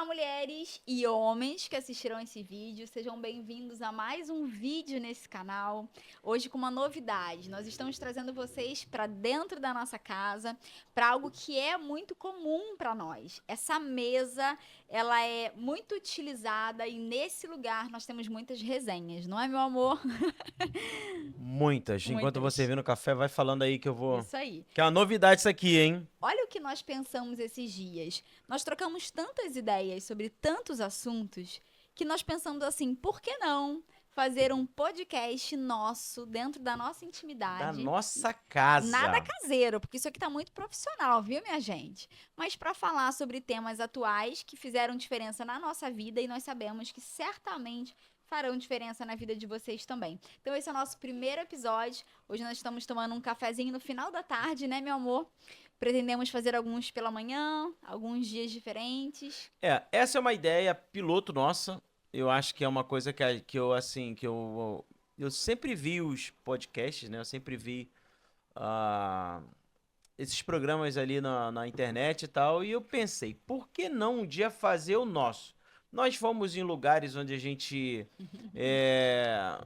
mulheres e homens que assistiram esse vídeo, sejam bem-vindos a mais um vídeo nesse canal. Hoje com uma novidade, nós estamos trazendo vocês para dentro da nossa casa, para algo que é muito comum para nós. Essa mesa, ela é muito utilizada e nesse lugar nós temos muitas resenhas, não é, meu amor? Muitas. Enquanto você Muitas. vê no café, vai falando aí que eu vou... Isso aí. Que é uma novidade isso aqui, hein? Olha o que nós pensamos esses dias. Nós trocamos tantas ideias sobre tantos assuntos que nós pensamos assim, por que não fazer um podcast nosso dentro da nossa Da intimidade? nossa Nada casa. caseiro, porque isso aqui tá muito profissional, viu, minha gente? Mas para falar sobre temas atuais que fizeram diferença na nossa vida e nós sabemos que certamente farão diferença na vida de vocês também. Então esse é o nosso primeiro episódio. Hoje nós estamos tomando um cafezinho no final da tarde, né, meu amor? Pretendemos fazer alguns pela manhã, alguns dias diferentes. Essa é uma ideia piloto nossa. Eu acho que é uma coisa eu sempre vi os podcasts, né? Eu sempre vi ah, esses programas ali na internet e tal. E eu pensei, por que não um dia fazer o nosso? Nós fomos em lugares onde a gente é,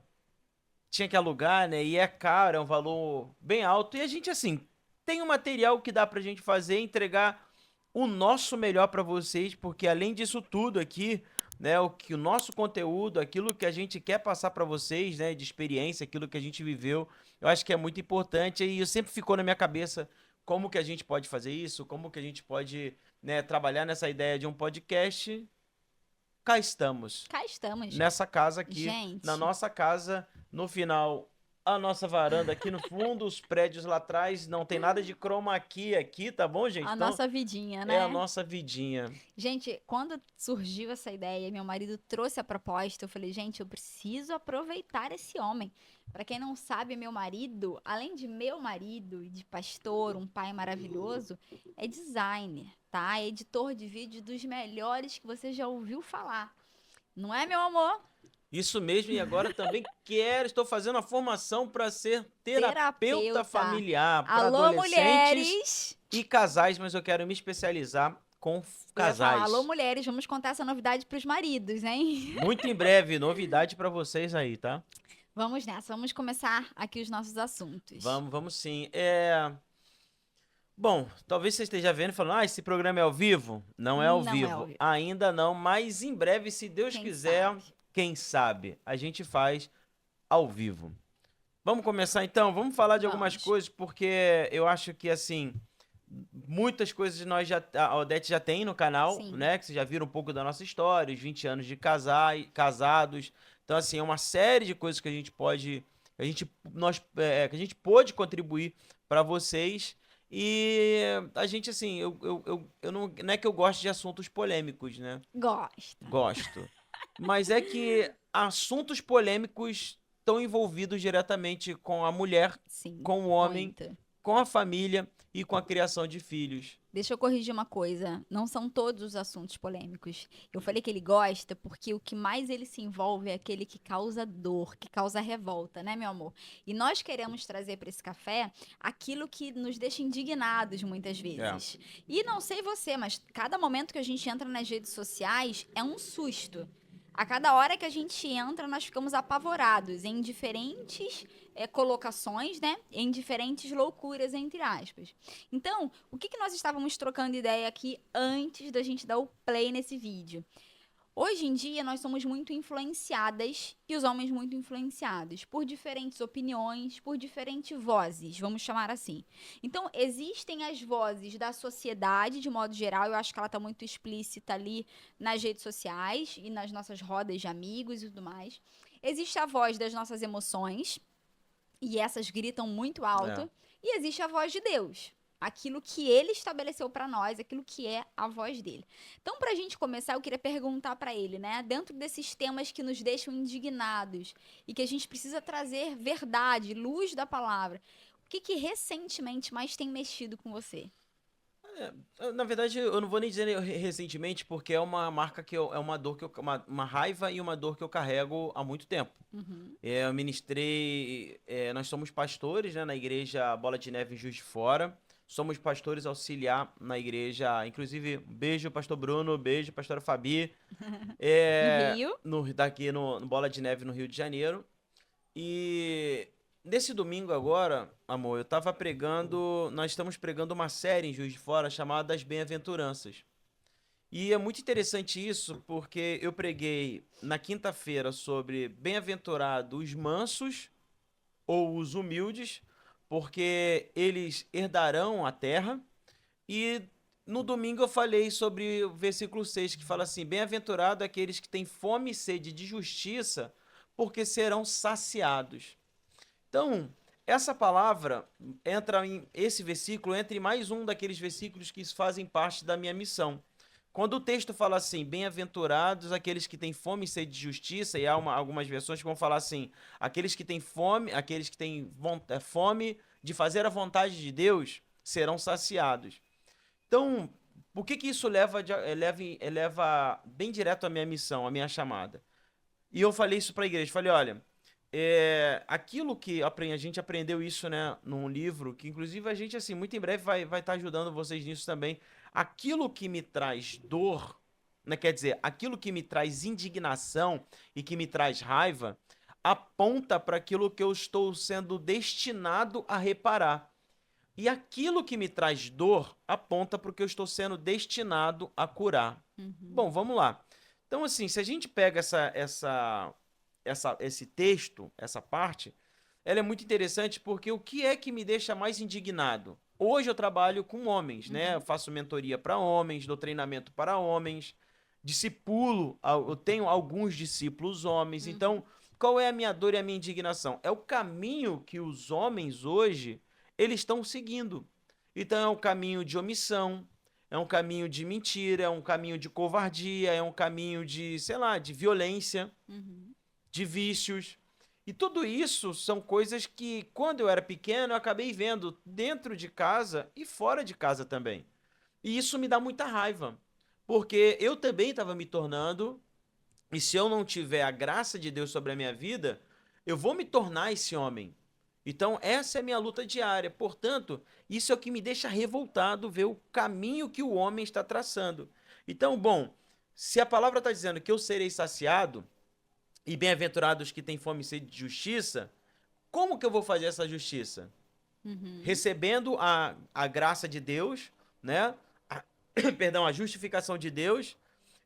tinha que alugar, né? E é caro, é um valor bem alto. E a gente, assim, tem um material que dá pra gente fazer, entregar o nosso melhor pra vocês, porque além disso tudo aqui, né, o nosso conteúdo, aquilo que a gente quer passar pra vocês, né, de experiência, aquilo que a gente viveu, eu acho que é muito importante e sempre ficou na minha cabeça como que a gente pode fazer isso, como que a gente pode, né, trabalhar nessa ideia de um podcast. Cá estamos Cá estamos. nessa casa aqui, na Gente, nossa casa, no final, a nossa varanda aqui no fundo, os prédios lá atrás, não tem nada de chroma key aqui, tá bom, gente? a Então, nossa vidinha, é a né? nossa vidinha. Gente, quando surgiu essa ideia, meu marido trouxe a proposta, eu falei, gente, eu preciso aproveitar esse homem. Para quem não sabe, meu marido, além de meu marido e de pastor, um pai maravilhoso, é designer, tá? É editor de vídeo dos melhores que você já ouviu falar. Não é, meu amor? Isso mesmo, e agora também estou fazendo a formação para ser terapeuta Terapeuta. familiar para Alô, adolescentes mulheres! e casais, mas eu quero me especializar com Eu ia falar, alô, casais. mulheres, vamos contar essa novidade pros maridos, hein? Muito em breve, novidade para vocês aí, tá? Vamos nessa, vamos começar aqui os nossos assuntos. Vamos sim. Bom, talvez você esteja vendo e falando, esse programa é ao vivo? Não é ao Não é vivo. óbvio. Ainda não, mas em breve, se Deus Quem quiser, sabe? quem sabe, a gente faz ao vivo. Vamos começar então? Vamos falar de algumas Vamos. coisas, porque eu acho que, assim, muitas coisas a Odete já tem no canal, Sim. né? Que vocês já viram um pouco da nossa história, os 20 anos de casados. Então, assim, é uma série de coisas que a gente pode, que a gente pôde contribuir para vocês. E a gente, assim, eu não é que eu gosto de assuntos polêmicos, né? Gosta. Gosto. Mas é que assuntos polêmicos estão envolvidos diretamente com a mulher, Sim, com o homem, muito. com a família e com a criação de filhos. Deixa eu corrigir uma coisa. Não são todos os assuntos polêmicos. Eu falei que ele gosta porque o que mais ele se envolve é aquele que causa dor, que causa revolta, né, meu amor? E nós queremos trazer para esse café aquilo que nos deixa indignados muitas vezes. E não sei você, mas cada momento que a gente entra nas redes sociais é um susto. A cada hora que a gente entra, nós ficamos apavorados em diferentes colocações, né? Em diferentes loucuras, entre aspas. Então, o que nós estávamos trocando ideia aqui antes da gente dar o play nesse vídeo? Hoje em dia, nós somos muito influenciadas e os homens muito influenciados por diferentes opiniões, por diferentes vozes, vamos chamar assim. Então, existem as vozes da sociedade, de modo geral, eu acho que ela está muito explícita ali nas redes sociais e nas nossas rodas de amigos e tudo mais. Existe a voz das nossas emoções, e essas gritam muito É. alto, e existe a voz de Deus. Aquilo que ele estabeleceu para nós, aquilo que é a voz dele. Então, para a gente começar, eu queria perguntar para ele, né? Dentro desses temas que nos deixam indignados e que a gente precisa trazer verdade, luz da palavra, o que recentemente mais tem mexido com você? Na verdade, eu não vou nem dizer recentemente, porque é uma marca é uma dor uma raiva e uma dor que eu carrego há muito tempo. Uhum. Eu ministrei, nós somos pastores, né, na igreja Bola de Neve em Juiz de Fora. somos pastores auxiliar na igreja. Inclusive, beijo, pastor Bruno, beijo, pastora Fabi. No Rio. Daqui no Bola de Neve, no Rio de Janeiro. E nesse domingo agora, amor, nós estamos pregando uma série em Juiz de Fora chamada As Bem-aventuranças. E é muito interessante isso, porque eu preguei na quinta-feira sobre bem-aventurados os mansos ou os humildes, porque eles herdarão a terra. E no domingo eu falei sobre o versículo 6, que fala assim: bem-aventurado aqueles que têm fome e sede de justiça, porque serão saciados. Então, essa palavra esse versículo entra em mais um daqueles versículos que fazem parte da minha missão. Quando o texto fala assim, bem-aventurados aqueles que têm fome e sede de justiça, e há algumas versões que vão falar assim, aqueles que têm fome, fome de fazer a vontade de Deus, serão saciados. Então, por que isso leva bem direto à minha missão, à minha chamada? E eu falei isso para a igreja, falei, olha, aquilo que a gente aprendeu isso, né, num livro, que inclusive a gente, assim, muito em breve vai estar ajudando vocês nisso também. Aquilo que me traz dor, né, quer dizer, aquilo que me traz indignação e que me traz raiva, aponta para aquilo que eu estou sendo destinado a reparar. E aquilo que me traz dor aponta para o que eu estou sendo destinado a curar. Bom, vamos lá. Então, assim, se a gente pega esse texto, essa parte, ela é muito interessante porque o que é que me deixa mais indignado? Hoje eu trabalho com homens, né? Eu faço mentoria para homens, dou treinamento para homens, eu tenho alguns discípulos homens. Então, qual é a minha dor e a minha indignação? É o caminho que os homens hoje, eles estão seguindo. Então, é um caminho de omissão, é um caminho de mentira, é um caminho de covardia, é um caminho de, sei lá, de violência, de vícios. E tudo isso são coisas que, quando eu era pequeno, eu acabei vendo dentro de casa e fora de casa também. E isso me dá muita raiva, porque eu também estava me tornando, e se eu não tiver a graça de Deus sobre a minha vida, eu vou me tornar esse homem. Então, essa é a minha luta diária. Portanto, isso é o que me deixa revoltado ver o caminho que o homem está traçando. Então, bom, se a palavra está dizendo que eu serei saciado, e bem-aventurados que têm fome e sede de justiça, como que eu vou fazer essa justiça? Recebendo a graça de Deus, né? A justificação de Deus,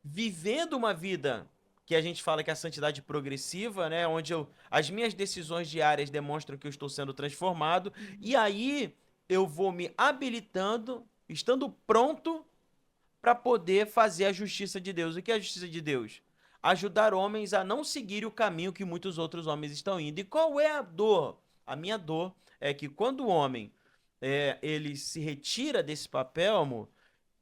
vivendo uma vida que a gente fala que é a santidade progressiva, né? Onde as minhas decisões diárias demonstram que eu estou sendo transformado, e aí eu vou me habilitando, estando pronto para poder fazer a justiça de Deus. O que é a justiça de Deus? Ajudar homens a não seguir o caminho que muitos outros homens estão indo. E qual é a dor? A minha dor é que quando o homem ele se retira desse papel, amor,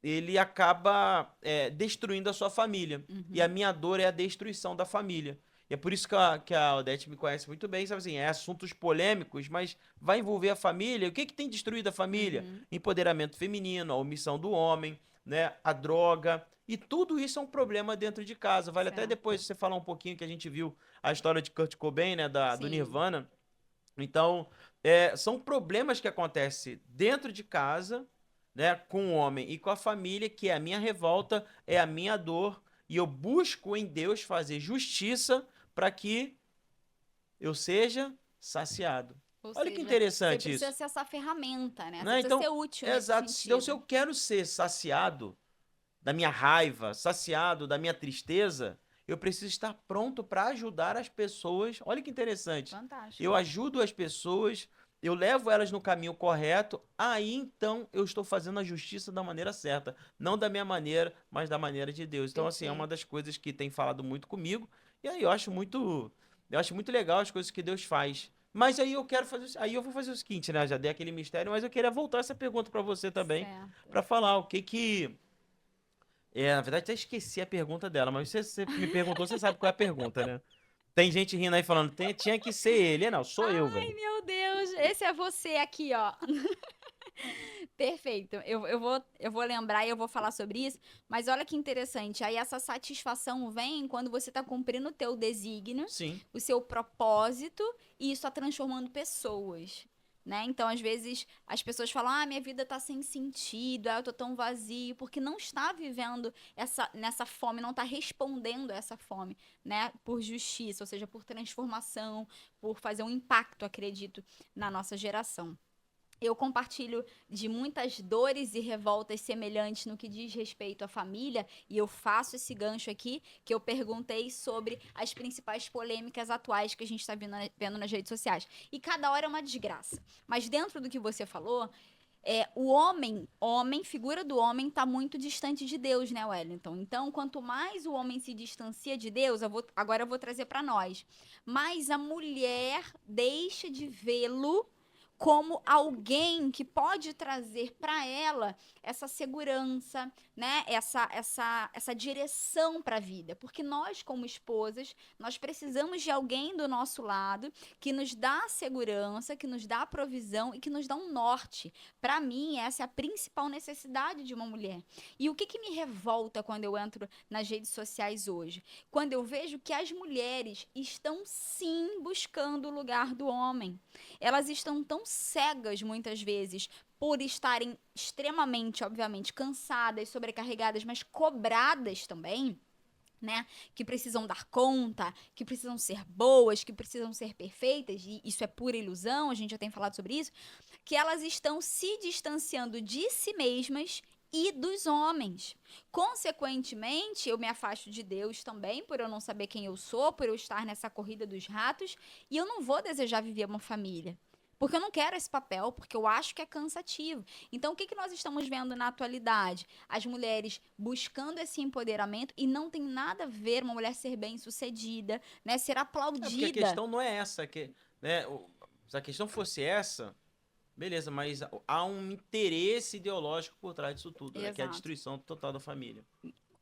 ele acaba destruindo a sua família. E a minha dor é a destruição da família. E é por isso que a Odete me conhece muito bem, sabe assim, assuntos polêmicos, mas vai envolver a família. O que tem destruído a família? Empoderamento feminino, a omissão do homem, né, a droga. E tudo isso é um problema dentro de casa. Vale até depois você falar um pouquinho que a gente viu a história de Kurt Cobain, né, do Nirvana. Então, são problemas que acontecem dentro de casa, né, com o homem e com a família, que é a minha revolta, é a minha dor. E eu busco em Deus fazer justiça para que eu seja saciado. Olha que interessante isso. Você precisa ser essa ferramenta, né? Você Né? precisa Então, ser útil exato. nesse Então, sentido. se eu quero ser saciado da minha raiva, saciado da minha tristeza, eu preciso estar pronto para ajudar as pessoas. Olha que interessante. Fantástico. Eu ajudo as pessoas, eu levo elas no caminho correto, aí então eu estou fazendo a justiça da maneira certa. Não da minha maneira, mas da maneira de Deus. Então, assim, é uma das coisas que tem falado muito comigo. E aí eu acho muito legal as coisas que Deus faz. Mas aí eu vou fazer o seguinte, né? Já dei aquele mistério, mas eu queria voltar essa pergunta para você também, para falar o que na verdade, até esqueci a pergunta dela, mas você me perguntou, você sabe qual é a pergunta, né? Tem gente rindo aí falando, tinha que ser ele. Não, sou eu, velho. Ai, meu Deus, esse é você aqui, ó. Perfeito. Eu vou lembrar e eu vou falar sobre isso, mas olha que interessante. Aí essa satisfação vem quando você está cumprindo o teu desígnio, Sim. o seu propósito, e isso está transformando pessoas. né? Então, às vezes, as pessoas falam, minha vida tá sem sentido, eu tô tão vazio, porque não está vivendo nessa fome, não está respondendo a essa fome, né? Por justiça, ou seja, por transformação, por fazer um impacto, acredito, na nossa geração. Eu compartilho de muitas dores e revoltas semelhantes no que diz respeito à família, e eu faço esse gancho aqui, que eu perguntei sobre as principais polêmicas atuais que a gente está vendo nas redes sociais. E cada hora é uma desgraça. Mas dentro do que você falou, o homem, figura do homem, está muito distante de Deus, né, Wellington? Então, quanto mais o homem se distancia de Deus, agora eu vou trazer para nós, mais a mulher deixa de vê-lo como alguém que pode trazer para ela essa segurança, né? Essa direção para a vida. Porque nós, como esposas, nós precisamos de alguém do nosso lado que nos dá segurança, que nos dá provisão e que nos dá um norte. Para mim, essa é a principal necessidade de uma mulher. E o que me revolta quando eu entro nas redes sociais hoje? Quando eu vejo que as mulheres estão sim buscando o lugar do homem. Elas estão tão cegas, muitas vezes, por estarem extremamente, obviamente, cansadas, sobrecarregadas, mas cobradas também, né? Que precisam dar conta, que precisam ser boas, que precisam ser perfeitas, e isso é pura ilusão, a gente já tem falado sobre isso, que elas estão se distanciando de si mesmas e dos homens. Consequentemente, eu me afasto de Deus também, por eu não saber quem eu sou, por eu estar nessa corrida dos ratos, e eu não vou desejar viver uma família. Porque eu não quero esse papel, porque eu acho que é cansativo. Então, o que nós estamos vendo na atualidade? As mulheres buscando esse empoderamento, e não tem nada a ver uma mulher ser bem-sucedida, né? Ser aplaudida. Porque a questão não é essa, né? Se a questão fosse essa, beleza, mas há um interesse ideológico por trás disso tudo, né? Que é a destruição total da família.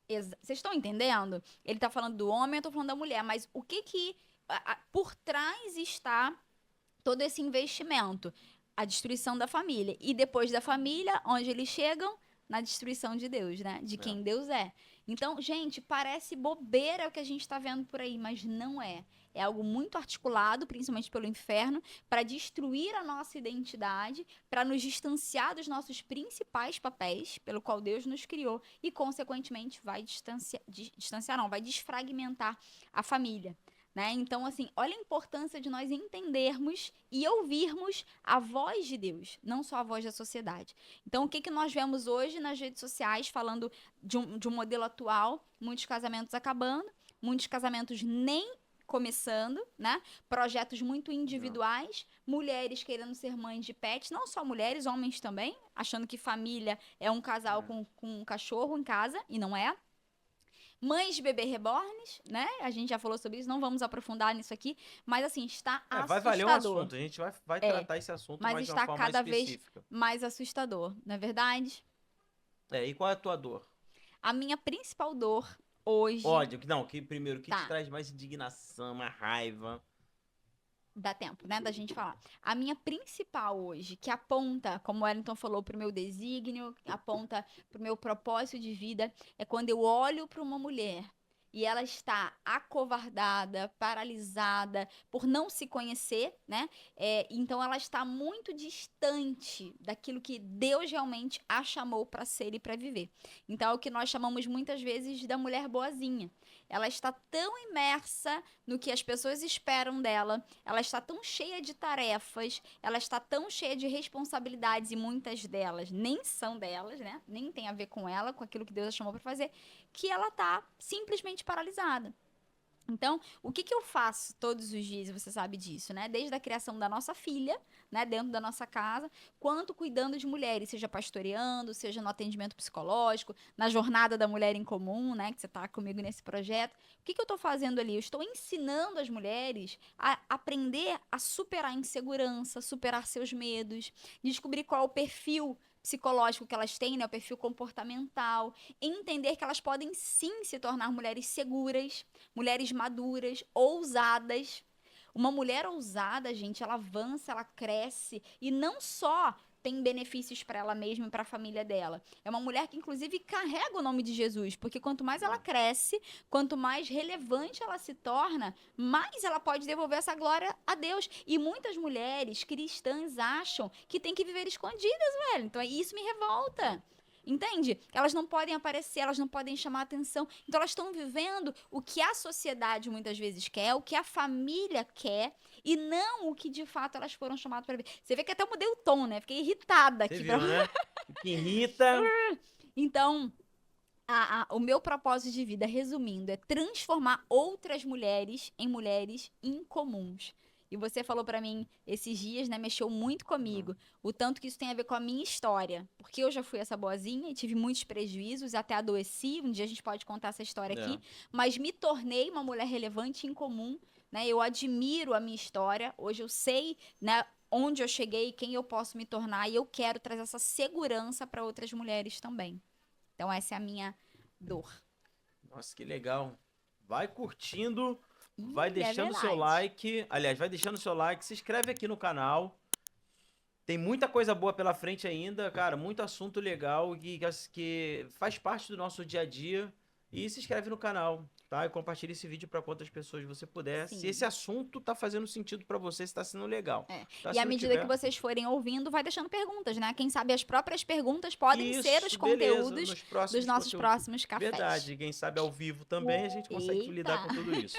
Vocês estão entendendo? Ele está falando do homem, eu estou falando da mulher, mas o que por trás está todo esse investimento? A destruição da família. E depois da família, onde eles chegam? Na destruição de Deus, né? De quem Deus é. Então, gente, parece bobeira o que a gente está vendo por aí, mas não é. É algo muito articulado, principalmente pelo inferno, para destruir a nossa identidade, para nos distanciar dos nossos principais papéis, pelo qual Deus nos criou, e, consequentemente, vai vai desfragmentar a família. Né? Então, assim, olha a importância de nós entendermos e ouvirmos a voz de Deus, não só a voz da sociedade. Então, o que nós vemos hoje nas redes sociais, falando de um modelo atual? Muitos casamentos acabando, muitos casamentos nem começando, né? Projetos muito individuais, mulheres querendo ser mães de pets, não só mulheres, homens também, achando que família é um casal com um cachorro em casa, e não é. Mães de bebê reborns, né? A gente já falou sobre isso, não vamos aprofundar nisso aqui, mas assim, está assustador. Vai valer um assunto, a gente vai tratar esse assunto mais de uma forma cada específica. Vez mais assustador, não é verdade? E qual é a tua dor? A minha principal dor hoje... Ódio, não, primeiro, o que te traz mais indignação, uma raiva? Dá tempo, né, da gente falar. A minha principal hoje, que aponta, como o Wellington falou, para o meu desígnio, aponta para o meu propósito de vida, é quando eu olho para uma mulher e ela está acovardada, paralisada, por não se conhecer, né? Então ela está muito distante daquilo que Deus realmente a chamou para ser e para viver. Então é o que nós chamamos muitas vezes da mulher boazinha. Ela está tão imersa no que as pessoas esperam dela, ela está tão cheia de tarefas, ela está tão cheia de responsabilidades, e muitas delas nem são delas, né? Nem tem a ver com ela, com aquilo que Deus a chamou para fazer, que ela está simplesmente paralisada. Então, o que eu faço todos os dias, você sabe disso, né? Desde a criação da nossa filha, né, dentro da nossa casa, quanto cuidando de mulheres, seja pastoreando, seja no atendimento psicológico, na jornada da mulher em comum, né, que você está comigo nesse projeto. O que eu estou fazendo ali? Eu estou ensinando as mulheres a aprender a superar a insegurança, superar seus medos, descobrir qual é o perfil psicológico que elas têm, né, o perfil comportamental, entender que elas podem sim se tornar mulheres seguras, mulheres maduras, ousadas. Uma mulher ousada, gente, ela avança, ela cresce, e não só tem benefícios para ela mesma e para a família dela. É uma mulher que, inclusive, carrega o nome de Jesus, porque quanto mais ela cresce, quanto mais relevante ela se torna, mais ela pode devolver essa glória a Deus. E muitas mulheres cristãs acham que tem que viver escondidas, velho. Então, isso me revolta. Entende? Elas não podem aparecer, elas não podem chamar atenção. Então, elas estão vivendo o que a sociedade muitas vezes quer, o que a família quer, e não o que de fato elas foram chamadas para ver. Você vê que até eu mudei o tom, né? Fiquei irritada Você aqui. viu, né? O que irrita. Então, o meu propósito de vida, resumindo, é transformar outras mulheres em mulheres incomuns. E você falou pra mim esses dias, né, mexeu muito comigo, o tanto que isso tem a ver com a minha história, porque eu já fui essa boazinha e tive muitos prejuízos, até adoeci, um dia a gente pode contar essa história aqui, mas me tornei uma mulher relevante e incomum, né? Eu admiro a minha história, hoje eu sei, né, onde eu cheguei, quem eu posso me tornar, e eu quero trazer essa segurança para outras mulheres também. Então essa é a minha dor. Nossa, que legal. Vai curtindo, vai É deixando seu verdade. like. Aliás, vai deixando seu like, se inscreve aqui no canal. Tem muita coisa boa pela frente ainda, cara. Muito assunto legal que faz parte do nosso dia a dia. E se inscreve no canal, tá? E compartilha esse vídeo para quantas pessoas você puder. Se Sim. esse assunto tá fazendo sentido para você, se tá sendo legal. Tá? E Se à não medida tiver, que vocês forem ouvindo, vai deixando perguntas, né? Quem sabe as próprias perguntas podem isso, ser os beleza, conteúdos nos próximos dos nossos conteúdos. próximos cafés. Verdade, quem sabe ao vivo também a gente consegue lidar com tudo isso.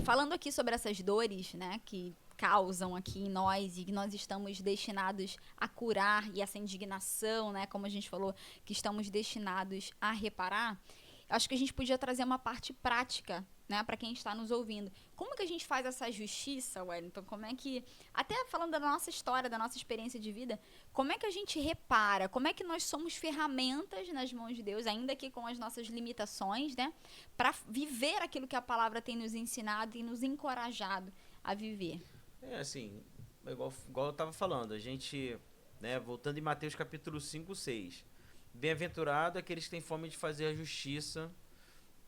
Falando aqui sobre essas dores, né, que causam aqui em nós e que nós estamos destinados a curar, e essa indignação, né, como a gente falou, que estamos destinados a reparar, acho que a gente podia trazer uma parte prática, né, para quem está nos ouvindo. Como que a gente faz essa justiça, Wellington? Como é que, até falando da nossa história, da nossa experiência de vida, como é que a gente repara? Como é que nós somos ferramentas nas mãos de Deus, ainda que com as nossas limitações, né, para viver aquilo que a palavra tem nos ensinado e nos encorajado a viver? É assim, igual eu tava falando, a gente, né, voltando em Mateus capítulo 5, 6. Bem-aventurado aqueles que têm fome de fazer a justiça,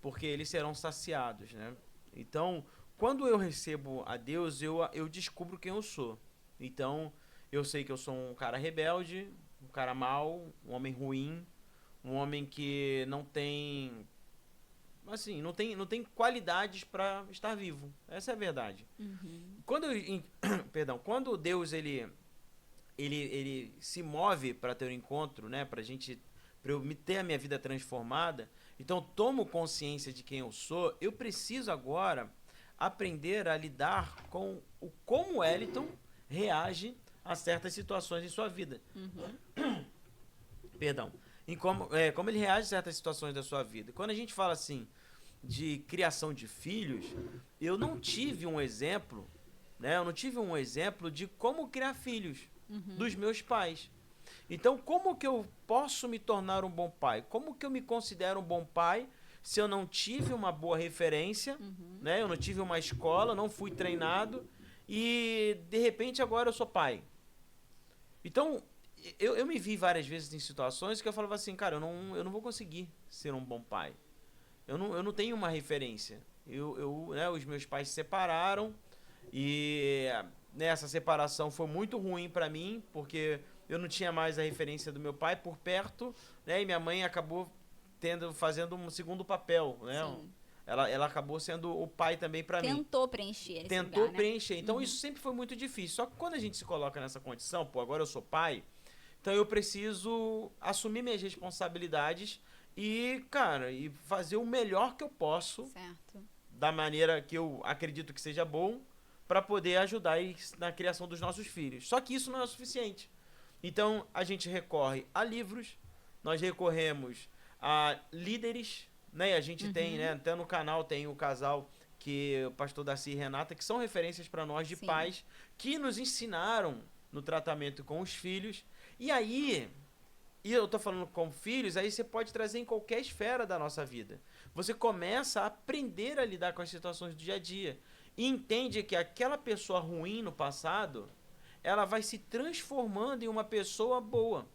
porque eles serão saciados, né? Então, quando eu recebo a Deus, eu descubro quem eu sou. Então, eu sei que eu sou um cara rebelde, um cara mau, um homem ruim, um homem que não tem, assim, não tem qualidades para estar vivo. Essa é a verdade. Perdão, quando Deus ele se move para ter um encontro, né, para eu ter a minha vida transformada, então eu tomo consciência de quem eu sou, eu preciso agora aprender a lidar com como o Wellington reage a certas situações em sua vida. Perdão. Em como ele reage a certas situações da sua vida. Quando a gente fala assim de criação de filhos, eu não tive um exemplo, né? Eu não tive um exemplo de como criar filhos dos meus pais. Então, como que eu posso me tornar um bom pai? Como que eu me considero um bom pai se eu não tive uma boa referência, né? Eu não tive uma escola, não fui treinado e, de repente, agora eu sou pai. Então, eu me vi várias vezes em situações que eu falava assim, cara, eu não vou conseguir ser um bom pai. Eu não tenho uma referência. Né, os meus pais se separaram e nessa separação foi muito ruim para mim, porque eu não tinha mais a referência do meu pai por perto, né? E minha mãe acabou fazendo um segundo papel, né? Sim. Ela acabou sendo o pai também para mim. Tentou preencher esse Tentou lugar, né? preencher. Então isso sempre foi muito difícil. Só que quando a gente se coloca nessa condição, pô, agora eu sou pai, então eu preciso assumir minhas responsabilidades e, cara, e fazer o melhor que eu posso, Certo. da maneira que eu acredito que seja bom, para poder ajudar na criação dos nossos filhos. Só que isso não é o suficiente. Então, a gente recorre a livros, nós recorremos a líderes, né? A gente tem, né? Até no canal tem o casal que o pastor Darcy e Renata, que são referências para nós de pais, que nos ensinaram no tratamento com os filhos. E aí, e eu tô falando com filhos, aí você pode trazer em qualquer esfera da nossa vida. Você começa a aprender a lidar com as situações do dia a dia. E entende que aquela pessoa ruim no passado, ela vai se transformando em uma pessoa boa.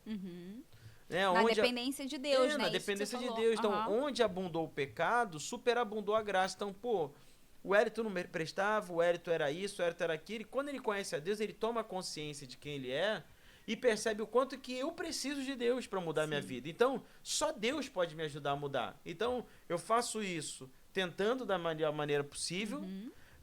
Né? Na dependência de Deus, né? Na dependência de Deus. Então, onde abundou o pecado, superabundou a graça. Então, pô, o Wellington não prestava, o Wellington era isso, o Wellington era aquilo. E quando ele conhece a Deus, ele toma consciência de quem ele é. e percebe o quanto que eu preciso de Deus para mudar a minha vida. Então, só Deus pode me ajudar a mudar. Então, eu faço isso tentando da melhor maneira possível,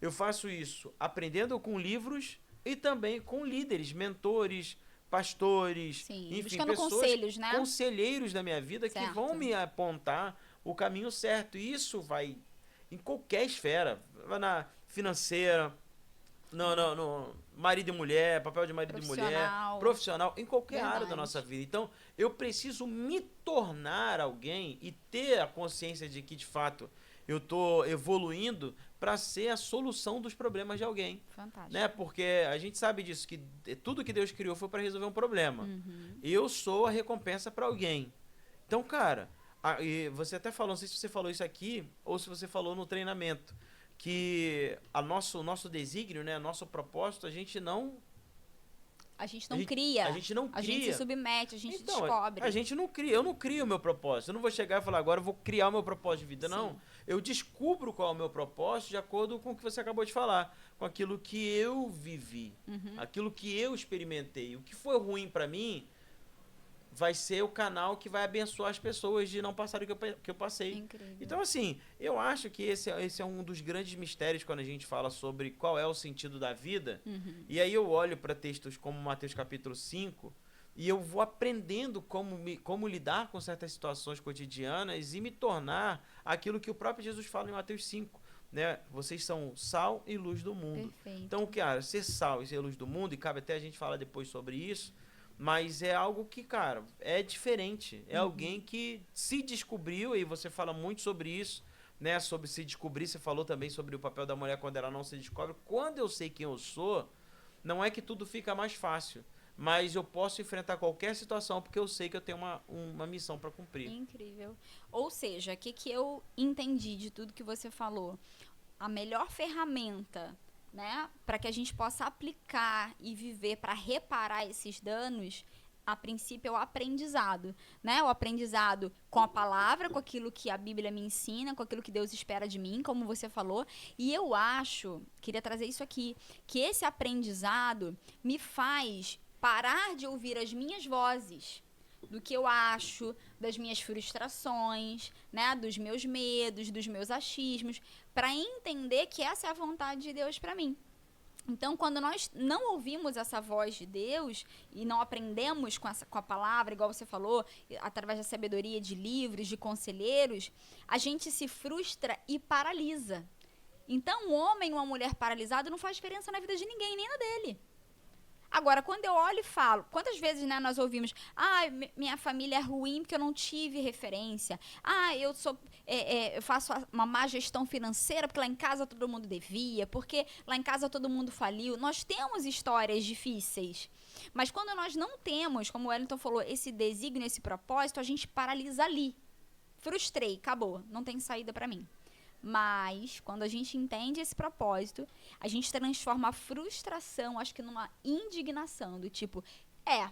eu faço isso aprendendo com livros e também com líderes, mentores, pastores, Sim, enfim, buscando pessoas, conselhos, né? conselheiros da minha vida que Certo. vão me apontar o caminho certo. E isso vai em qualquer esfera, vai na financeira, no marido e mulher, papel de marido e mulher, Profissional. profissional, em qualquer área da Verdade. nossa vida. Então, eu preciso me tornar alguém e ter a consciência de que, de fato, eu estou evoluindo para ser a solução dos problemas de alguém. Fantástico. Né? Porque a gente sabe disso, que tudo que Deus criou foi para resolver um problema. Eu sou a recompensa para alguém. Então, cara, e você até falou, não sei se você falou isso aqui ou se você falou no treinamento, que o nosso desígnio, né, nosso propósito, a gente não cria. A gente não cria. A gente se submete, a gente Então, descobre. a gente não cria. Eu não crio o meu propósito. Eu não vou chegar e falar, agora eu vou criar o meu propósito de vida. Sim. Não. Eu descubro qual é o meu propósito de acordo com o que você acabou de falar. Com aquilo que eu vivi. Aquilo que eu experimentei. O que foi ruim pra mim vai ser o canal que vai abençoar as pessoas de não passarem o que eu passei. Incrível. Então, assim, eu acho que esse é um dos grandes mistérios quando a gente fala sobre qual é o sentido da vida. E aí eu olho para textos como Mateus capítulo 5 e eu vou aprendendo como lidar com certas situações cotidianas e me tornar aquilo que o próprio Jesus fala em Mateus 5. Né? Vocês são sal e luz do mundo. Perfeito. Então, cara, ser sal e ser luz do mundo, e cabe até a gente falar depois sobre isso, mas é algo que, cara, é diferente. É alguém que se descobriu, e você fala muito sobre isso, né? Sobre se descobrir, você falou também sobre o papel da mulher quando ela não se descobre. Quando eu sei quem eu sou, não é que tudo fica mais fácil, mas eu posso enfrentar qualquer situação porque eu sei que eu tenho uma missão para cumprir. Incrível. Ou seja, o que eu entendi de tudo que você falou? A melhor ferramenta, né, para que a gente possa aplicar e viver para reparar esses danos, a princípio é o aprendizado, né? O aprendizado com a palavra, com aquilo que a Bíblia me ensina, com aquilo que Deus espera de mim, como você falou. E eu acho, queria trazer isso aqui, que esse aprendizado me faz parar de ouvir as minhas vozes, do que eu acho, das minhas frustrações, né, dos meus medos, dos meus achismos, para entender que essa é a vontade de Deus para mim. Então, quando nós não ouvimos essa voz de Deus e não aprendemos com a palavra, igual você falou, através da sabedoria de livros, de conselheiros, a gente se frustra e paralisa. Então, um homem ou uma mulher paralisado não faz diferença na vida de ninguém, nem na dele. Agora, quando eu olho e falo, quantas vezes, né, nós ouvimos, minha família é ruim porque eu não tive referência. Eu faço uma má gestão financeira porque lá em casa todo mundo devia, porque lá em casa todo mundo faliu. Nós temos histórias difíceis. Mas quando nós não temos, como o Wellington falou, esse desígnio, esse propósito, a gente paralisa ali. Frustrei, acabou, não tem saída pra mim. Mas, quando a gente entende esse propósito, a gente transforma a frustração, acho que numa indignação, do tipo,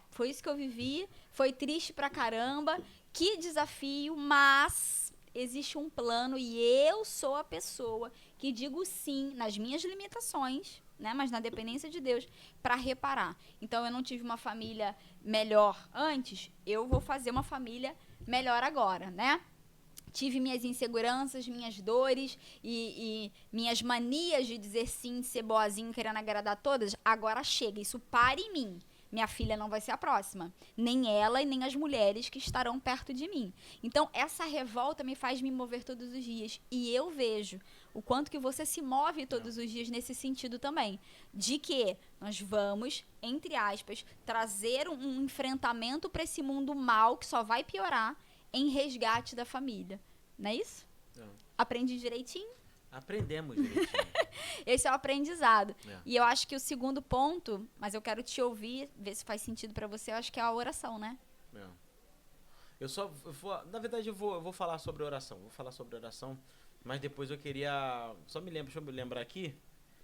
foi isso que eu vivi, foi triste pra caramba, que desafio, mas existe um plano e eu sou a pessoa que digo sim nas minhas limitações, né, mas na dependência de Deus, para reparar. Então, eu não tive uma família melhor antes, eu vou fazer uma família melhor agora, né? Tive minhas inseguranças, minhas dores e minhas manias de dizer sim, de ser boazinho, querendo agradar todas. Agora chega, isso para em mim. Minha filha não vai ser a próxima. Nem ela e nem as mulheres que estarão perto de mim. Então, essa revolta me faz me mover todos os dias. E eu vejo o quanto que você se move todos os dias nesse sentido também. De que nós vamos, entre aspas, trazer um enfrentamento para esse mundo mal que só vai piorar em resgate da família. Não é isso? Não. Aprendi direitinho? Aprendemos direitinho. Esse é o aprendizado. É. E eu acho que o segundo ponto, mas eu quero te ouvir, ver se faz sentido pra você, eu acho que é a oração, né? Na verdade, eu vou falar sobre oração. Vou falar sobre oração, mas depois eu queria... deixa eu me lembrar aqui.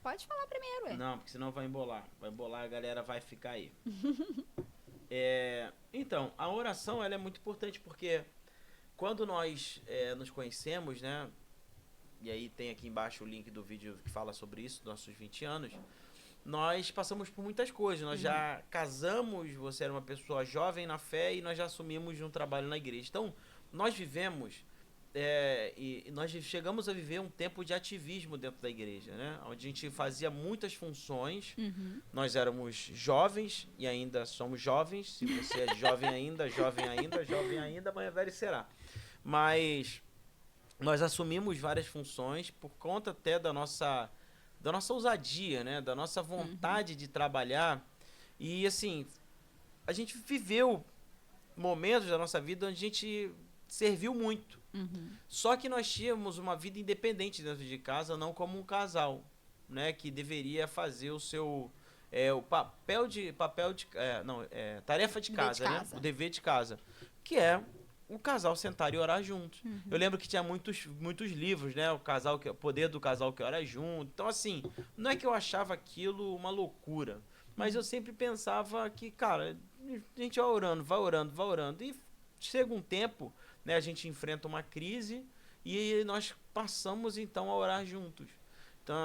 Pode falar primeiro, ué. Não, porque senão vai embolar. Vai embolar, a galera vai ficar aí. Então, a oração, ela é muito importante porque quando nós nos conhecemos, né? E aí tem aqui embaixo o link do vídeo que fala sobre isso, nossos 20 anos. nós passamos por muitas coisas. Nós já casamos, você era uma pessoa jovem na fé e nós já assumimos um trabalho na igreja. Então, nós vivemos e nós chegamos a viver um tempo de ativismo dentro da igreja, né? Onde a gente fazia muitas funções. Nós éramos jovens e ainda somos jovens. Se você é jovem ainda, amanhã velho será. Mas nós assumimos várias funções por conta até da nossa ousadia, né? Da nossa vontade de trabalhar. E assim, a gente viveu momentos da nossa vida onde a gente serviu muito. Só que nós tínhamos uma vida independente dentro de casa, não como um casal, né? Que deveria fazer o seu tarefa de casa, né? O dever de casa, que é o casal sentar e orar juntos. Eu lembro que tinha muitos livros, né? O Poder do Casal que Ora Junto. Então, assim, não é que eu achava aquilo uma loucura, mas eu sempre pensava que, cara, a gente vai orando. E chega um tempo, né? A gente enfrenta uma crise e nós passamos, então, a orar juntos. Então,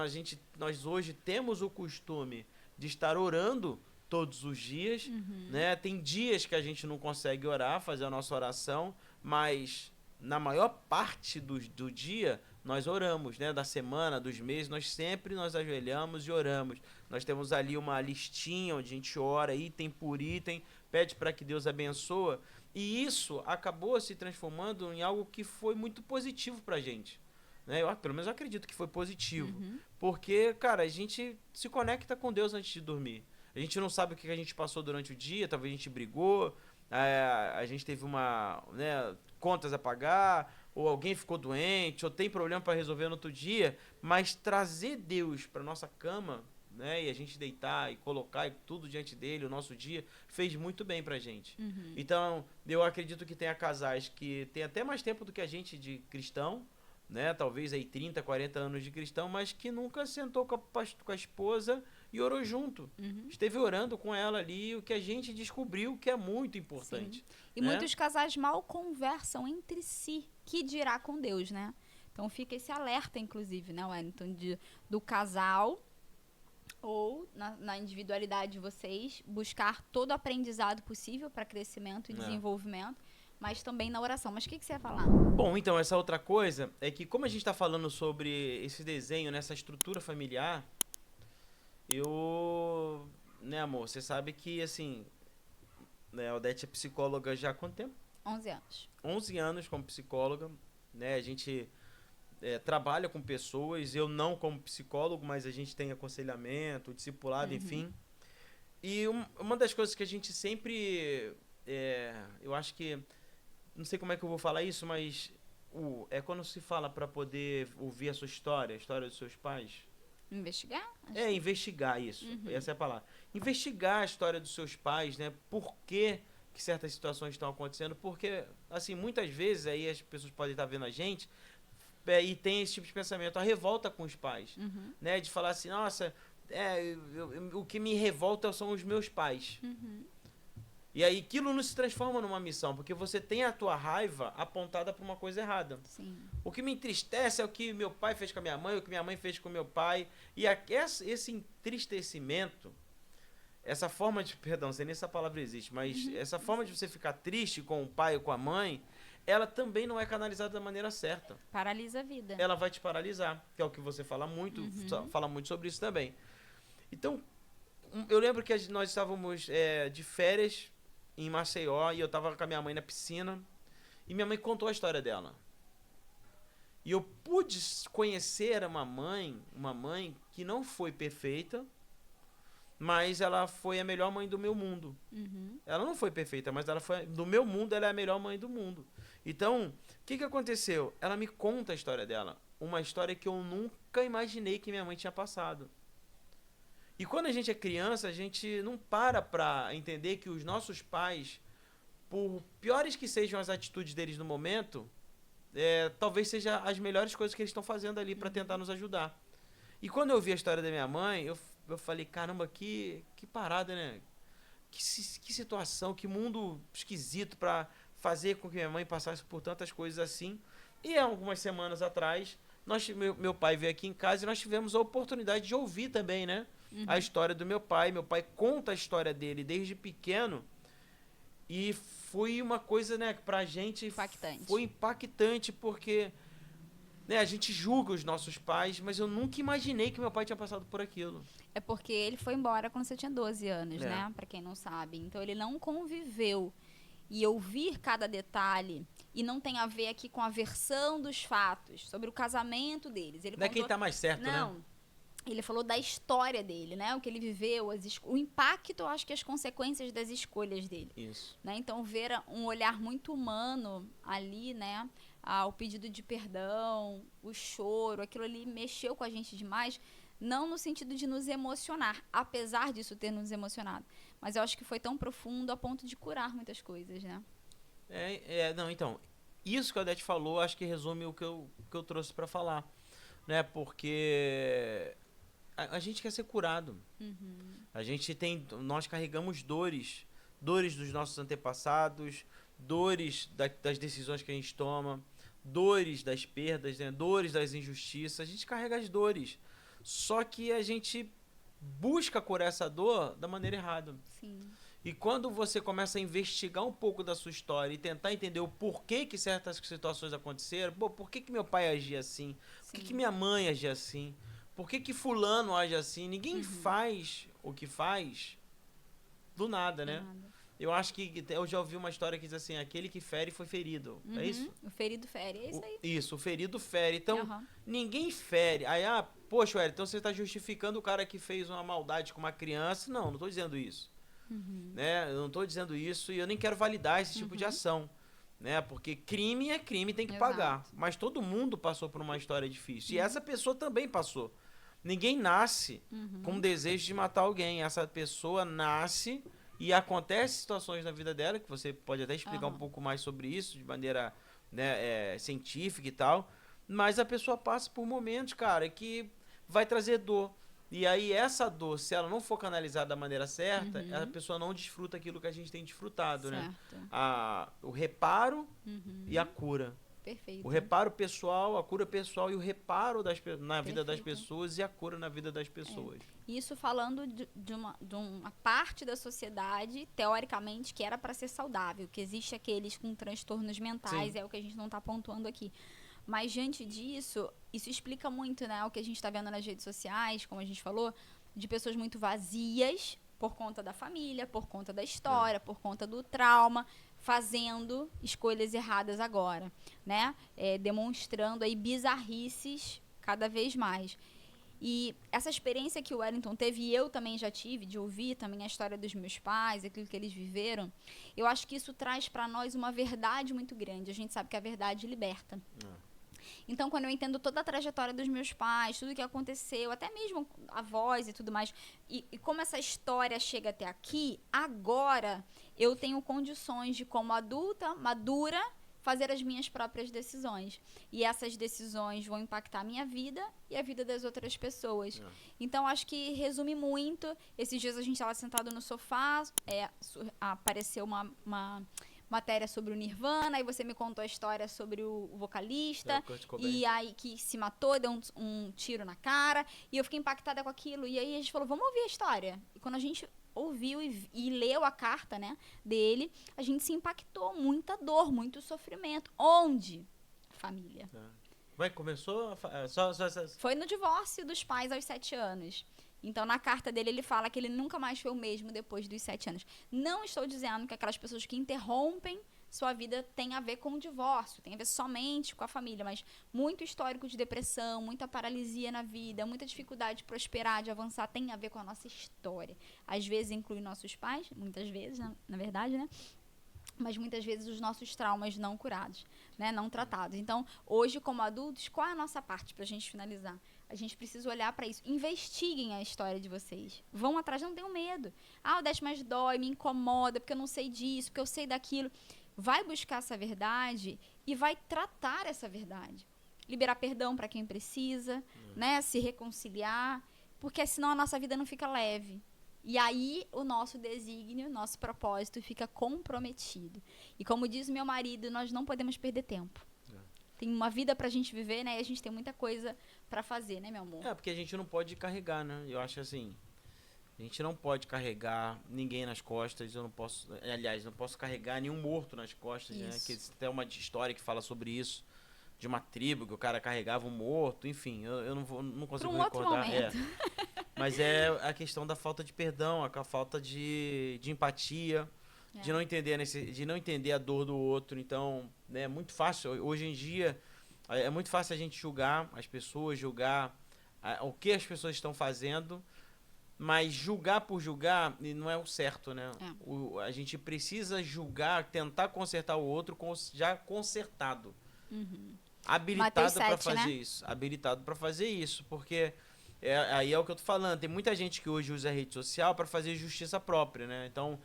nós hoje temos o costume de estar orando todos os dias, né? Tem dias que a gente não consegue orar, fazer a nossa oração, mas na maior parte do dia nós oramos, né? Da semana, dos meses, nós sempre nos ajoelhamos e oramos. Nós temos ali uma listinha onde a gente ora item por item, pede para que Deus abençoe, e isso acabou se transformando em algo que foi muito positivo para a gente. Né? Pelo menos eu acredito que foi positivo, porque, cara, a gente se conecta com Deus antes de dormir. A gente não sabe o que a gente passou durante o dia, talvez a gente brigou, a gente teve contas a pagar, ou alguém ficou doente, ou tem problema para resolver no outro dia, mas trazer Deus para nossa cama, né, e a gente deitar e colocar tudo diante dele, o nosso dia, fez muito bem pra gente. Então, eu acredito que tenha casais que tem até mais tempo do que a gente de cristão, né, talvez aí 30, 40 anos de cristão, mas que nunca sentou com a esposa e orou junto. Esteve orando com ela ali, o que a gente descobriu que é muito importante. Sim. E né? muitos casais mal conversam entre si, que dirá com Deus, né? Então fica esse alerta, inclusive, né, Wellington, do casal ou na individualidade de vocês, buscar todo o aprendizado possível para crescimento e desenvolvimento, mas também na oração. Mas o que você ia falar? Bom, então, essa outra coisa é que, como a gente está falando sobre esse desenho, nessa estrutura familiar, né, amor, você sabe que, assim, né, a Odete é psicóloga já há quanto tempo? 11 anos. 11 anos como psicóloga, né, a gente trabalha com pessoas, eu não como psicólogo, mas a gente tem aconselhamento, discipulado, enfim. E uma das coisas que a gente sempre, eu acho que, não sei como é que eu vou falar isso, mas é quando se fala para poder ouvir a sua história, a história dos seus pais. Investigar? Investigar isso, essa é a palavra. Investigar a história dos seus pais, né, por que certas situações estão acontecendo, porque, assim, muitas vezes aí as pessoas podem estar vendo a gente, e tem esse tipo de pensamento, a revolta com os pais, né? De falar assim, nossa, o que me revolta são os meus pais. E aí aquilo não se transforma numa missão, porque você tem a tua raiva apontada para uma coisa errada. Sim. O que me entristece é o que meu pai fez com a minha mãe, o que minha mãe fez com meu pai. E esse entristecimento, essa forma de... Perdão, não sei nem se essa palavra existe, mas essa forma de você ficar triste com o pai ou com a mãe, ela também não é canalizada da maneira certa. Paralisa a vida. Ela vai te paralisar, que é o que você fala muito sobre isso também. Então, eu lembro que nós estávamos de férias em Maceió e eu estava com a minha mãe na piscina e minha mãe contou a história dela. E eu pude conhecer uma mãe que não foi perfeita, mas ela foi a melhor mãe do meu mundo. Ela não foi perfeita, mas ela foi do meu mundo, ela é a melhor mãe do mundo. Então, o que aconteceu? Ela me conta a história dela. Uma história que eu nunca imaginei que minha mãe tinha passado. E quando a gente é criança, a gente não para entender que os nossos pais, por piores que sejam as atitudes deles no momento, talvez seja as melhores coisas que eles estão fazendo ali para tentar nos ajudar. E quando eu vi a história da minha mãe, eu falei, caramba, que parada, né? Que situação, que mundo esquisito para fazer com que minha mãe passasse por tantas coisas assim. E algumas semanas atrás, meu pai veio aqui em casa e nós tivemos a oportunidade de ouvir também, né? a história do meu pai. Meu pai conta a história dele desde pequeno. E foi uma coisa, né, que pra gente Impactante. foi impactante, porque, né, a gente julga os nossos pais, mas eu nunca imaginei que meu pai tinha passado por aquilo. É porque ele foi embora quando você tinha 12 anos, É. né? Pra quem não sabe. Então ele não conviveu. E ouvir cada detalhe, e não tem a ver aqui com a versão dos fatos, sobre o casamento deles. Ele Não é quem tá mais certo, né? Não. Ele falou da história dele, né? O que ele viveu, o impacto, eu acho que as consequências das escolhas dele. Isso. Né? Então, ver um olhar muito humano ali, né? O pedido de perdão, o choro, aquilo ali mexeu com a gente demais. Não no sentido de nos emocionar, apesar disso ter nos emocionado. Mas eu acho que foi tão profundo a ponto de curar muitas coisas, né? Não, então, isso que a Odete falou, acho que resume o que eu trouxe pra falar, né? Porque a gente quer ser curado. Nós carregamos dores dos nossos antepassados, dores das decisões que a gente toma, dores das perdas, né? Dores das injustiças. A gente carrega as dores. Só que a gente busca curar essa dor da maneira errada. Sim. E quando você começa a investigar um pouco da sua história e tentar entender o porquê que certas situações aconteceram, por que meu pai agia assim? Por que minha mãe agia assim? Por que fulano age assim? Ninguém faz o que faz do nada, né? Eu acho que eu já ouvi uma história que diz assim, aquele que fere foi ferido. É isso? O ferido fere, é isso aí. Isso, o ferido fere. Então, ninguém fere. Aí, poxa, Hélio, então você está justificando o cara que fez uma maldade com uma criança. Não estou dizendo isso. Né? Eu não estou dizendo isso e eu nem quero validar esse tipo de ação. Né? Porque crime é crime, tem que pagar. Mas todo mundo passou por uma história difícil. E essa pessoa também passou. Ninguém nasce com o desejo de matar alguém. Essa pessoa nasce e acontece situações na vida dela, que você pode até explicar um pouco mais sobre isso, de maneira, né, científica e tal. Mas a pessoa passa por momentos, cara, que vai trazer dor. E aí essa dor, se ela não for canalizada da maneira certa, a pessoa não desfruta aquilo que a gente tem desfrutado, né? O reparo e a cura. Perfeito. O reparo pessoal, a cura pessoal e o reparo na vida das pessoas e a cura na vida das pessoas. Isso falando de uma parte da sociedade, teoricamente, que era para ser saudável, que existe aqueles com transtornos mentais, é o que a gente não está pontuando aqui. Mas, diante disso, isso explica muito, né, o que a gente está vendo nas redes sociais, como a gente falou, de pessoas muito vazias por conta da família, por conta da história, por conta do trauma, fazendo escolhas erradas agora, né? Demonstrando aí bizarrices cada vez mais. E essa experiência que o Wellington teve, e eu também já tive, de ouvir também a história dos meus pais, aquilo que eles viveram, eu acho que isso traz para nós uma verdade muito grande. A gente sabe que a verdade liberta. Então, quando eu entendo toda a trajetória dos meus pais, tudo que aconteceu, até mesmo a voz e tudo mais, e como essa história chega até aqui, agora eu tenho condições de, como adulta, madura, fazer as minhas próprias decisões. E essas decisões vão impactar a minha vida e a vida das outras pessoas. Então, acho que resume muito. Esses dias a gente estava sentado no sofá, apareceu uma matéria sobre o Nirvana, aí você me contou a história sobre o vocalista, e aí que se matou, deu um tiro na cara, e eu fiquei impactada com aquilo, e aí a gente falou, vamos ouvir a história. E quando a gente ouviu e leu a carta, né, dele, a gente se impactou, muita dor, muito sofrimento. Onde? Família. Como é que começou? Foi no divórcio dos pais aos 7 anos. Então, na carta dele, ele fala que ele nunca mais foi o mesmo depois dos 7 anos. Não estou dizendo que aquelas pessoas que interrompem sua vida tem a ver com o divórcio, tem a ver somente com a família, mas muito histórico de depressão, muita paralisia na vida, muita dificuldade de prosperar, de avançar, tem a ver com a nossa história. Às vezes inclui nossos pais, muitas vezes, na verdade, né? Mas muitas vezes os nossos traumas não curados, né? Não tratados. Então, hoje, como adultos, qual é a nossa parte para a gente finalizar? A gente precisa olhar para isso. Investiguem a história de vocês. Vão atrás, não tenham medo. O Odete, mas dói, me incomoda, porque eu não sei disso, porque eu sei daquilo. Vai buscar essa verdade e vai tratar essa verdade. Liberar perdão para quem precisa, né? Se reconciliar, porque senão a nossa vida não fica leve. E aí o nosso desígnio, nosso propósito fica comprometido. E como diz meu marido, nós não podemos perder tempo. Tem uma vida pra gente viver, né? E a gente tem muita coisa pra fazer, né, meu amor? Porque a gente não pode carregar, né? Eu acho assim, A gente não pode carregar ninguém nas costas. Eu não posso, aliás, não posso carregar nenhum morto nas costas, né? Isso. Que tem uma história que fala sobre isso, de uma tribo que o cara carregava um morto, enfim, eu não Para consigo um outro recordar. momento. Mas é a questão da falta de perdão, a falta de empatia, de não entender de não entender a dor do outro. Então, né, é muito fácil. Hoje em dia, é muito fácil a gente julgar as pessoas, julgar o que as pessoas estão fazendo, mas julgar por julgar não é o certo, né? A gente precisa julgar, tentar consertar o outro já consertado. Habilitado para fazer, né? Isso. Habilitado para fazer isso, porque aí é o que eu tô falando. Tem muita gente que hoje usa a rede social para fazer justiça própria, né? Então,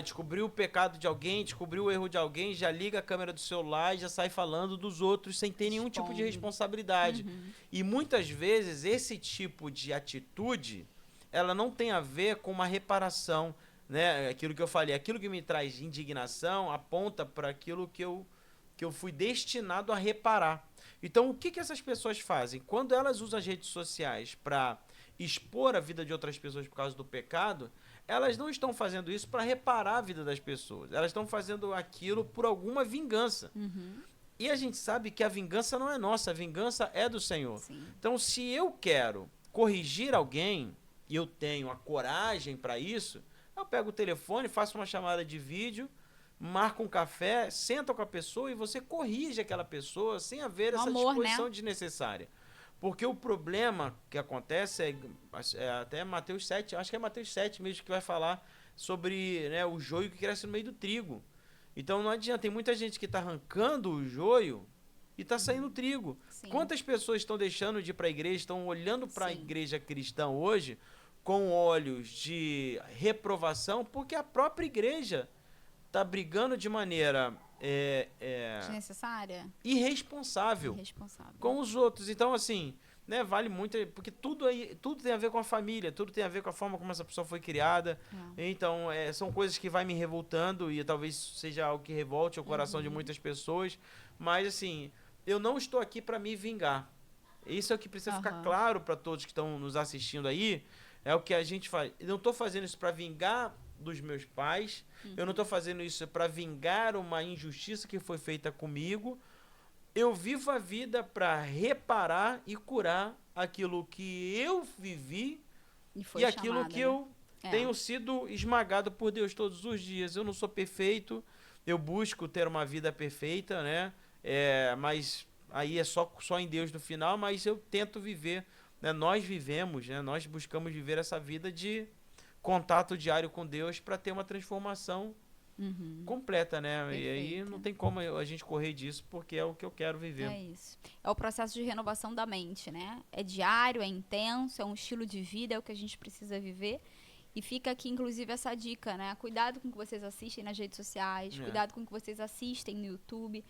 descobriu o pecado de alguém, descobriu o erro de alguém, já liga a câmera do celular e já sai falando dos outros sem ter nenhum tipo de responsabilidade. E muitas vezes esse tipo de atitude, ela não tem a ver com uma reparação, né? Aquilo que eu falei, aquilo que me traz indignação aponta para aquilo que eu fui destinado a reparar. Então, o que essas pessoas fazem? Quando elas usam as redes sociais para expor a vida de outras pessoas por causa do pecado, elas não estão fazendo isso para reparar a vida das pessoas. Elas estão fazendo aquilo por alguma vingança. E a gente sabe que a vingança não é nossa, a vingança é do Senhor. Sim. Então, se eu quero corrigir alguém e eu tenho a coragem para isso, eu pego o telefone, faço uma chamada de vídeo, marca um café, senta com a pessoa e você corrige aquela pessoa sem haver essa disposição, né, desnecessária. Porque o problema que acontece é até Mateus 7, acho que é Mateus 7 mesmo que vai falar sobre, né, o joio que cresce no meio do trigo. Então não adianta, tem muita gente que está arrancando o joio e está saindo trigo. Sim. Quantas pessoas estão deixando de ir para a igreja, estão olhando para a igreja cristã hoje com olhos de reprovação, porque a própria igreja tá brigando de maneira desnecessária, irresponsável com os outros. Então, assim, né, vale muito, porque tudo tem a ver com a família, tudo tem a ver com a forma como essa pessoa foi criada. Então, são coisas que vai me revoltando e talvez seja algo que revolte o coração de muitas pessoas. Mas, assim, eu não estou aqui para me vingar. Isso é o que precisa ficar claro para todos que estão nos assistindo aí. É o que a gente faz. Eu não estou fazendo isso para vingar dos meus pais. Eu não estou fazendo isso para vingar uma injustiça que foi feita comigo. Eu vivo a vida para reparar e curar aquilo que eu vivi e aquilo que eu tenho sido esmagado por Deus todos os dias. Eu não sou perfeito, eu busco ter uma vida perfeita, né? Mas aí é só em Deus no final, mas eu tento viver, né? Nós vivemos, né? Nós buscamos viver essa vida de contato diário com Deus para ter uma transformação completa, né? Perfeito. E aí não tem como a gente correr disso, porque é o que eu quero viver. É isso. É o processo de renovação da mente, né? É diário, é intenso, é um estilo de vida, é o que a gente precisa viver. E fica aqui, inclusive, essa dica, né? Cuidado com o que vocês assistem nas redes sociais, cuidado com o que vocês assistem no YouTube.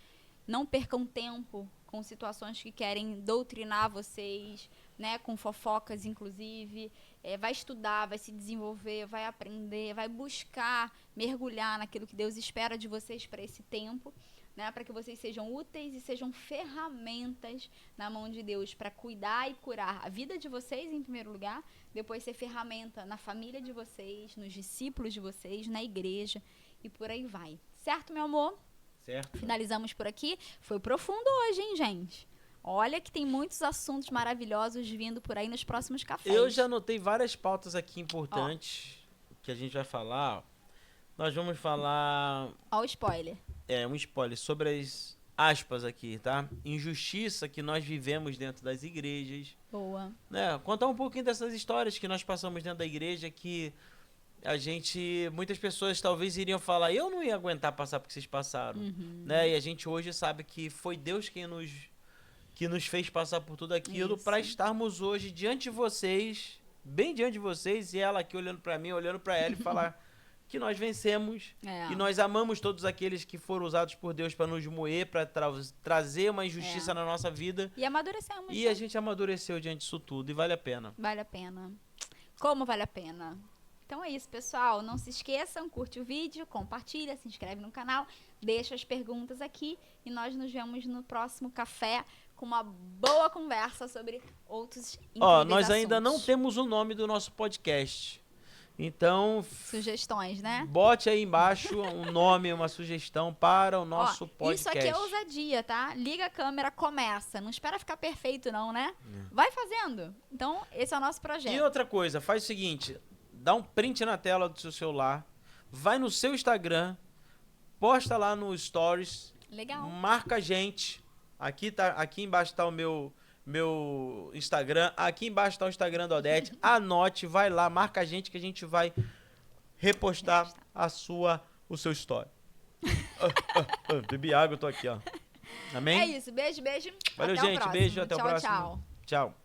Não percam tempo com situações que querem doutrinar vocês, né, com fofocas, inclusive. Vai estudar, vai se desenvolver, vai aprender, vai buscar mergulhar naquilo que Deus espera de vocês para esse tempo, né, para que vocês sejam úteis e sejam ferramentas na mão de Deus para cuidar e curar a vida de vocês, em primeiro lugar, depois ser ferramenta na família de vocês, nos discípulos de vocês, na igreja e por aí vai. Certo, meu amor? Certo. Finalizamos por aqui. Foi profundo hoje, hein, gente? Olha que tem muitos assuntos maravilhosos vindo por aí nos próximos cafés. Eu já anotei várias pautas aqui importantes que a gente vai falar. Nós vamos falar... Ó o spoiler. Um spoiler sobre as aspas aqui, tá? Injustiça que nós vivemos dentro das igrejas. Boa. Né? Contar um pouquinho dessas histórias que nós passamos dentro da igreja que... muitas pessoas talvez iriam falar, eu não ia aguentar passar por que vocês passaram, né? E a gente hoje sabe que foi Deus quem nos fez passar por tudo aquilo para estarmos hoje diante de vocês, bem diante de vocês, e ela aqui olhando para mim, olhando para ela e falar que nós vencemos e nós amamos todos aqueles que foram usados por Deus para nos moer, para trazer uma injustiça na nossa vida. E amadurecemos. E a gente amadureceu diante disso tudo e vale a pena. Vale a pena. Como vale a pena? Então é isso, pessoal. Não se esqueçam, curte o vídeo, compartilha, se inscreve no canal, deixa as perguntas aqui e nós nos vemos no próximo café com uma boa conversa sobre outros incríveis nós assuntos. ainda não temos o nome do nosso podcast. Então, Sugestões, né? bote aí embaixo um nome, uma sugestão para o nosso podcast. Isso aqui é ousadia, tá? Liga a câmera, começa. Não espera ficar perfeito, não, né? Vai fazendo. Então, esse é o nosso projeto. E outra coisa, faz o seguinte, dá um print na tela do seu celular, vai no seu Instagram, posta lá no Stories, Legal. marca a gente. Aqui embaixo tá o meu Instagram, aqui embaixo tá o Instagram da Odete. Anote, vai lá, marca a gente que a gente vai repostar o seu story. Bebi água, eu tô aqui, ó. Amém? É isso. Beijo, beijo. Valeu, Até o gente. próximo. Beijo, até o Tchau, próximo. tchau. Tchau.